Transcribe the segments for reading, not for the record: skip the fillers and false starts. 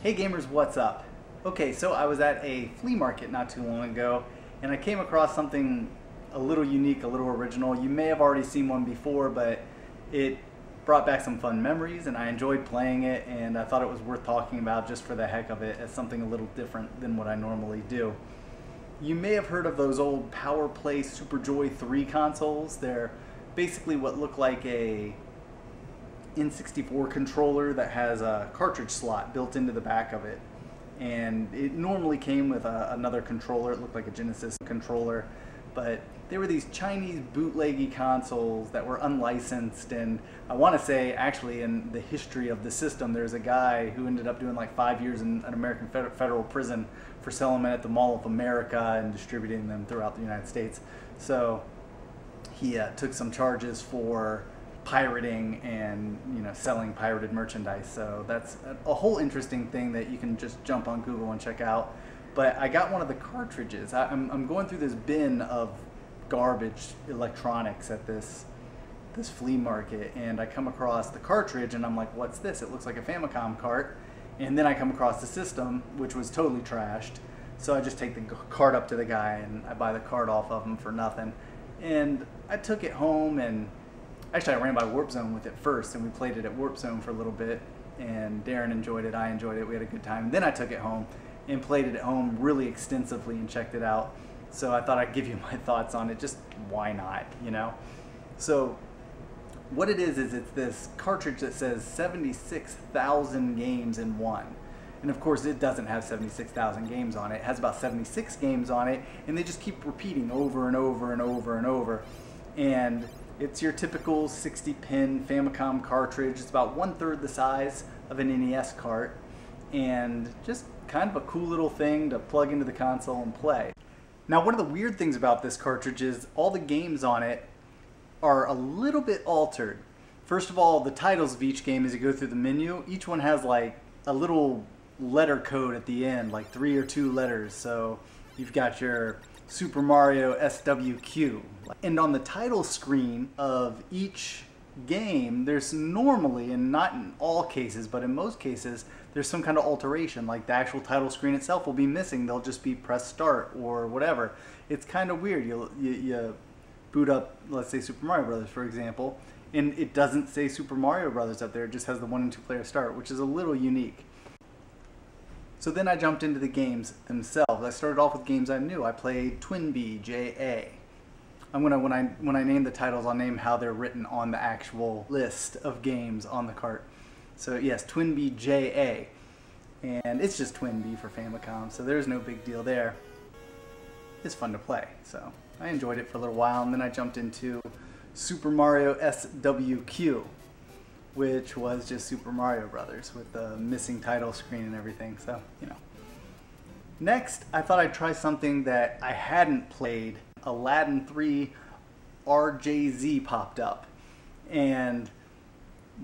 Hey gamers, what's up? Okay, so I was at a flea market not too long ago and I came across something a little unique, a little original. You may have already seen one before, but it brought back some fun memories and I enjoyed playing it, and I thought it was worth talking about just for the heck of it as something a little different than what I normally do. You may have heard of those old Power Play Super Joy 3 consoles. They're basically what look like a N64 controller that has a cartridge slot built into the back of it, and it normally came with another controller. It looked like a Genesis controller, but they were these Chinese bootleggy consoles that were unlicensed. And I want to say, actually, in the history of the system, there's a guy who ended up doing like 5 years in an American federal prison for selling them at the Mall of America and distributing them throughout the United States. So he took some charges for pirating and selling pirated merchandise. So that's a whole interesting thing that you can just jump on Google and check out. But I got one of the cartridges. I'm going through this bin of garbage electronics at this flea market, and I come across the cartridge and I'm like, what's this? It looks like a Famicom cart. And then I come across the system, which was totally trashed. So I just take the cart up to the guy and I buy the cart off of him for nothing. And I took it home, and actually I ran by Warp Zone with it first, and we played it at Warp Zone for a little bit, and Darren enjoyed it, I enjoyed it, we had a good time. Then I took it home and played it at home really extensively and checked it out. So I thought I'd give you my thoughts on it, just why not, So what it is it's this cartridge that says 76,000 games in one. And of course it doesn't have 76,000 games on it. It has about 76 games on it, and they just keep repeating over and over and over and over. And it's your typical 60-pin Famicom cartridge. It's about 1/3 the size of an NES cart, and just kind of a cool little thing to plug into the console and play. Now, one of the weird things about this cartridge is all the games on it are a little bit altered. First of all, the titles of each game, as you go through the menu, each one has like a little letter code at the end, like 3 or 2 letters. So you've got your Super Mario SWQ. And on the title screen of each game, there's normally, and not in all cases, but in most cases, there's some kind of alteration. Like the actual title screen itself will be missing. They'll just be press start or whatever. It's kind of weird. You boot up, let's say, Super Mario Brothers, for example, and it doesn't say Super Mario Brothers up there. It just has the 1 and 2 player start, which is a little unique. So then I jumped into the games themselves. I started off with games I knew. I played Twinbee JA. When I name the titles, I'll name how they're written on the actual list of games on the cart. So yes, Twinbee JA. And it's just Twinbee for Famicom, so there's no big deal there. It's fun to play, so I enjoyed it for a little while, and then I jumped into Super Mario SWQ, which was just Super Mario Brothers with the missing title screen and everything, so, Next, I thought I'd try something that I hadn't played. Aladdin 3 RJZ popped up, and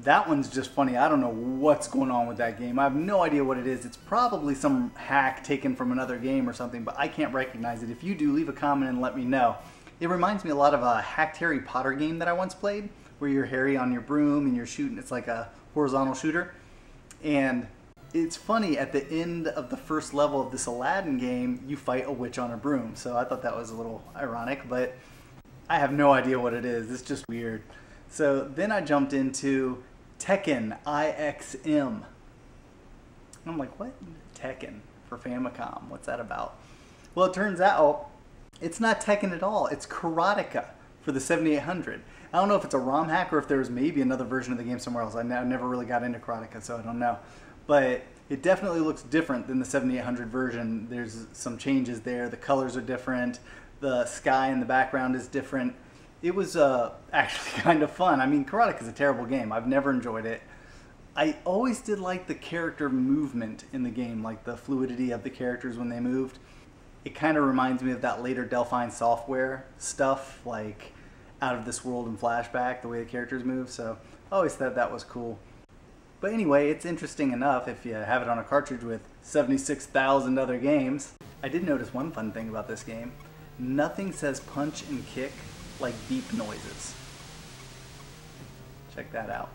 that one's just funny. I don't know what's going on with that game. I have no idea what it is. It's probably some hack taken from another game or something, but I can't recognize it. If you do, leave a comment and let me know. It reminds me a lot of a hacked Harry Potter game that I once played, where you're Harry on your broom and you're shooting. It's like a horizontal shooter. And it's funny, at the end of the first level of this Aladdin game, you fight a witch on a broom. So I thought that was a little ironic, but I have no idea what it is. It's just weird. So then I jumped into Tekken IXM. I'm like, what? Tekken for Famicom? What's that about? Well, it turns out it's not Tekken at all. It's Karateka for the 7800. I don't know if it's a ROM hack or if there's maybe another version of the game somewhere else. I never really got into Karateka, so I don't know. But it definitely looks different than the 7800 version. There's some changes there. The colors are different. The sky in the background is different. It was actually kind of fun. I mean, Karateka is a terrible game. I've never enjoyed it. I always did like the character movement in the game, like the fluidity of the characters when they moved. It kind of reminds me of that later Delphine Software stuff, like Out of This World and Flashback, the way the characters move. So I always thought that was cool. But anyway, it's interesting enough if you have it on a cartridge with 76,000 other games. I did notice one fun thing about this game. Nothing says punch and kick like beep noises. Check that out.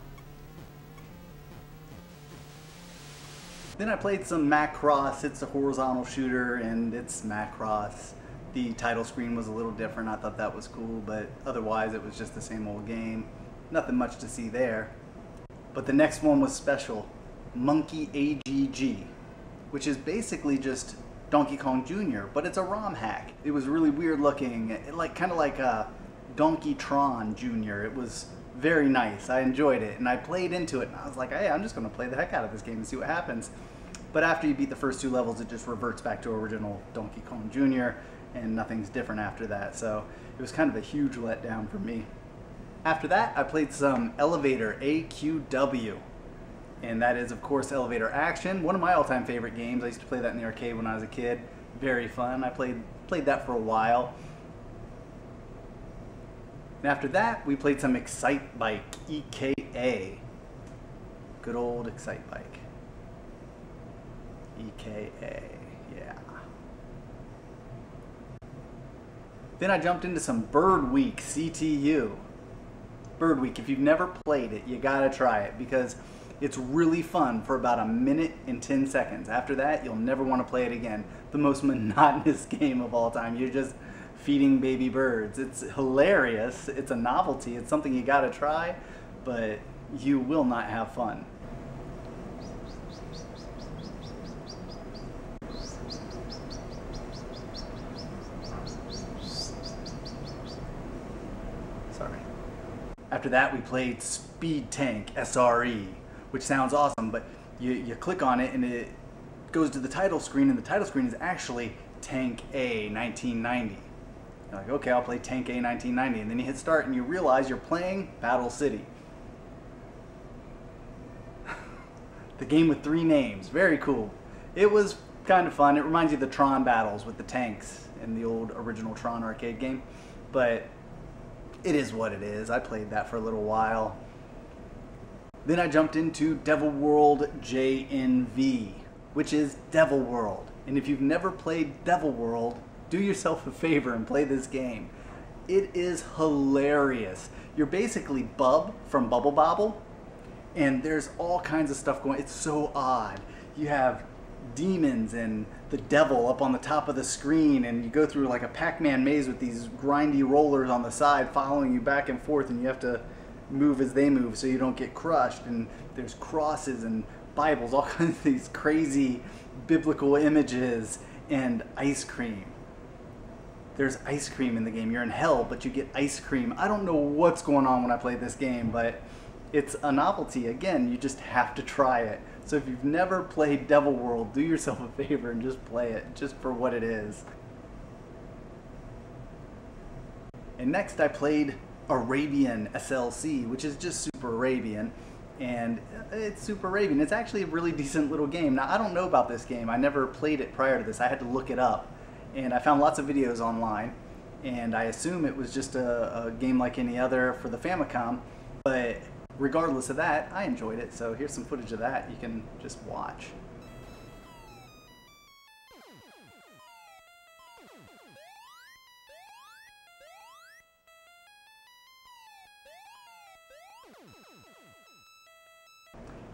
Then I played some Macross. It's a horizontal shooter and it's Macross. The title screen was a little different. I thought that was cool, but otherwise it was just the same old game. Nothing much to see there. But the next one was special. Monkey AGG, which is just Donkey Kong Jr., but it's a ROM hack. It was really weird looking, kind of like a Donkey Tron Jr. It was very nice. I enjoyed it, and I played into it, and I was like, hey, I'm just going to play the heck out of this game and see what happens. But after you beat the first 2 levels, it just reverts back to original Donkey Kong Jr., and nothing's different after that, so it was kind of a huge letdown for me. After that, I played some Elevator AQW, and that is, of course, Elevator Action, one of my all-time favorite games. I used to play that in the arcade when I was a kid. Very fun. I played that for a while. And after that, we played some Excite Bike, EKA. Good old Excite Bike. EKA, yeah. Then I jumped into some Bird Week, CTU. Bird Week, if you've never played it, you gotta try it because it's really fun for about 1 minute and 10 seconds. After that, you'll never want to play it again. The most monotonous game of all time. You're just feeding baby birds. It's hilarious. It's a novelty. It's something you gotta try, but you will not have fun. Sorry. After that, we played Speed Tank SRE, which sounds awesome, but you click on it and it goes to the title screen, and the title screen is actually Tank A 1990. You're like, okay, I'll play Tank A 1990, and then you hit start and you realize you're playing Battle City. The game with 3 names, very cool. It was kind of fun. It reminds you of the Tron battles with the tanks in the old original Tron arcade game, but it is what it is. I played that for a little while. Then I jumped into Devil World JNV, which is Devil World. And if you've never played Devil World, do yourself a favor and play this game. It is hilarious. You're basically Bub from Bubble Bobble, and there's all kinds of stuff going on. It's so odd. You have demons and the devil up on the top of the screen, and you go through like a Pac-Man maze with these grindy rollers on the side following you back and forth, and you have to move as they move so you don't get crushed. And there's crosses and Bibles, all kinds of these crazy biblical images, and ice cream. There's ice cream in the game. You're in hell, but you get ice cream. I don't know what's going on when I play this game, but it's a novelty. Again, you just have to try it. So if you've never played Devil World, do yourself a favor and just play it, just for what it is. And next I played Arabian SLC, which is just Super Arabian. And it's Super Arabian. It's actually a really decent little game. Now, I don't know about this game. I never played it prior to this. I had to look it up. And I found lots of videos online. And I assume it was just a game like any other for the Famicom. But regardless of that, I enjoyed it. So here's some footage of that you can just watch.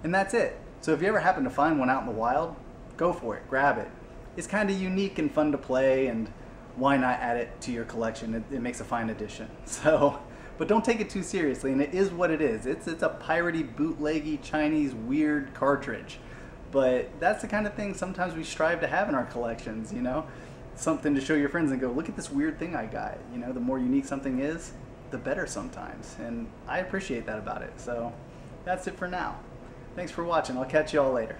And that's it. So if you ever happen to find one out in the wild, go for it, grab it. It's kind of unique and fun to play, and why not add it to your collection? It makes a fine addition. So, but don't take it too seriously, and it is what it is. It's a piratey, bootleggy, Chinese, weird cartridge. But that's the kind of thing sometimes we strive to have in our collections, you know? Something to show your friends and go, look at this weird thing I got. You know, the more unique something is, the better sometimes. And I appreciate that about it. So that's it for now. Thanks for watching. I'll catch you all later.